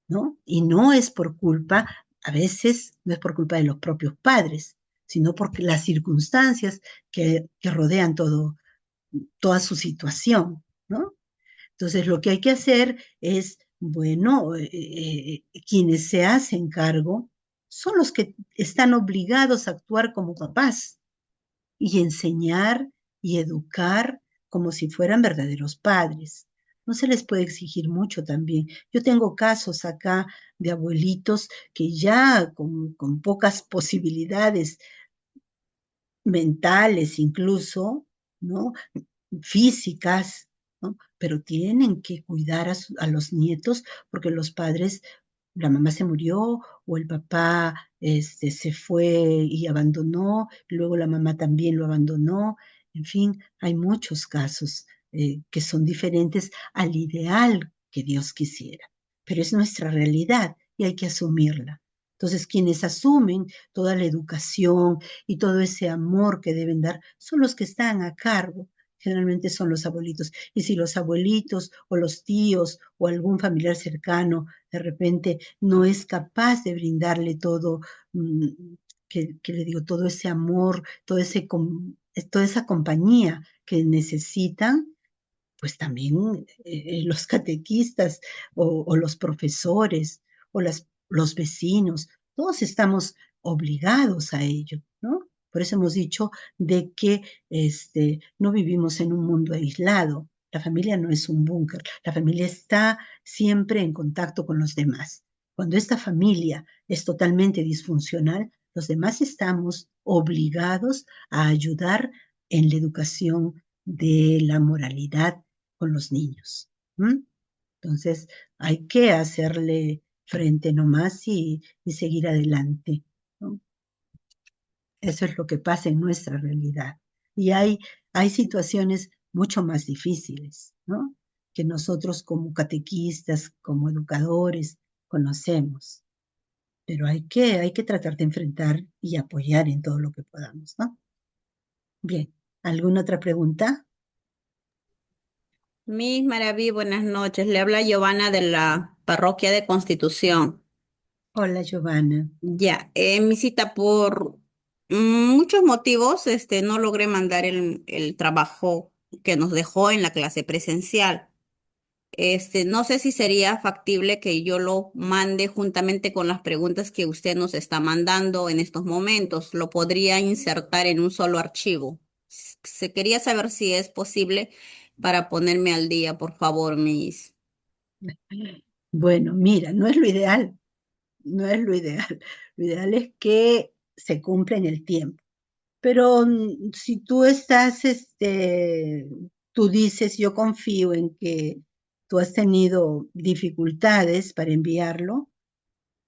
S1: ¿no? Y no es por culpa, a veces no es por culpa de los propios padres, sino por las circunstancias que rodean toda su situación, ¿no? Entonces, lo que hay que hacer es, bueno, quienes se hacen cargo son los que están obligados a actuar como papás y enseñar y educar como si fueran verdaderos padres. No se les puede exigir mucho también. Yo tengo casos acá de abuelitos que ya con pocas posibilidades mentales incluso, ¿no? Físicas, ¿no? Pero tienen que cuidar a los nietos porque los padres, la mamá se murió o el papá se fue y abandonó, y luego la mamá también lo abandonó. En fin, hay muchos casos que son diferentes al ideal que Dios quisiera, pero es nuestra realidad y hay que asumirla. Entonces, quienes asumen toda la educación y todo ese amor que deben dar son los que están a cargo. Generalmente son los abuelitos. Y si los abuelitos o los tíos o algún familiar cercano de repente no es capaz de brindarle todo, que le digo, todo ese amor, toda esa compañía que necesitan, pues también los catequistas o los profesores o los vecinos, todos estamos obligados a ello, ¿no? Por eso hemos dicho de que no vivimos en un mundo aislado. La familia no es un búnker, la familia está siempre en contacto con los demás. Cuando esta familia es totalmente disfuncional, los demás estamos obligados a ayudar en la educación de la moralidad con los niños. ¿M? Entonces, hay que hacerle frente nomás y seguir adelante, ¿no? Eso es lo que pasa en nuestra realidad. Y hay situaciones mucho más difíciles, ¿no? Que nosotros como catequistas, como educadores, conocemos. Pero hay que tratar de enfrentar y apoyar en todo lo que podamos, ¿no? Bien, ¿alguna otra pregunta?
S7: Miss Maraví, buenas noches. Le habla Giovanna de la Parroquia de Constitución.
S1: Hola, Giovanna.
S7: Ya, mi cita por muchos motivos, no logré mandar el trabajo que nos dejó en la clase presencial. No sé si sería factible que yo lo mande juntamente con las preguntas que usted nos está mandando en estos momentos. Lo podría insertar en un solo archivo. Se quería saber si es posible para ponerme al día, por favor, Miss.
S1: Bueno, mira, no es lo ideal, no es lo ideal. Lo ideal es que se cumpla en el tiempo. Pero si tú tú dices, yo confío en que tú has tenido dificultades para enviarlo,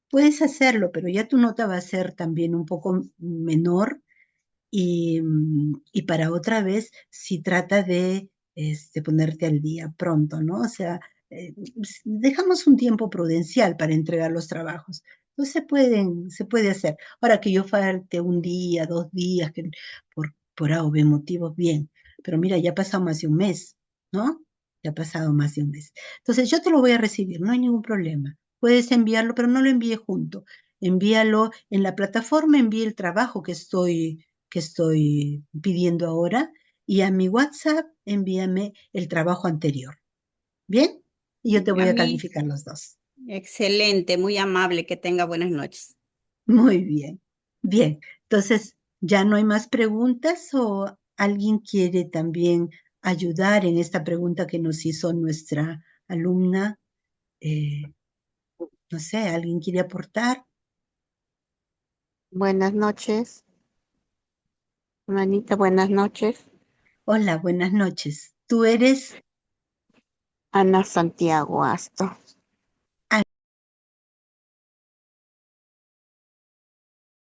S1: puedes hacerlo, pero ya tu nota va a ser también un poco menor y para otra vez si trata de ponerte al día pronto, ¿no? O sea, dejamos un tiempo prudencial para entregar los trabajos. Entonces se puede hacer. Ahora que yo falte un día, 2 días, que por A o B motivos, bien. Pero mira, ya ha pasado más de un mes, ¿no? Ya ha pasado más de un mes. Entonces yo te lo voy a recibir, no hay ningún problema. Puedes enviarlo, pero no lo envíe junto. Envíalo en la plataforma, envíe el trabajo que estoy pidiendo ahora y a mi WhatsApp envíame el trabajo anterior. ¿Bien? Y yo te voy
S7: A
S1: a
S7: mí,
S1: calificar los dos.
S7: excelente, muy amable, que tenga buenas noches.
S1: Muy bien. Bien. Entonces, ¿ya no hay más preguntas o alguien quiere también ayudar en esta pregunta que nos hizo nuestra alumna? Eh, no sé, ¿alguien quiere aportar?
S8: Buenas noches, hermanita, buenas noches.
S1: Hola, buenas noches. ¿Tú eres?
S8: Ana Santiago Astor.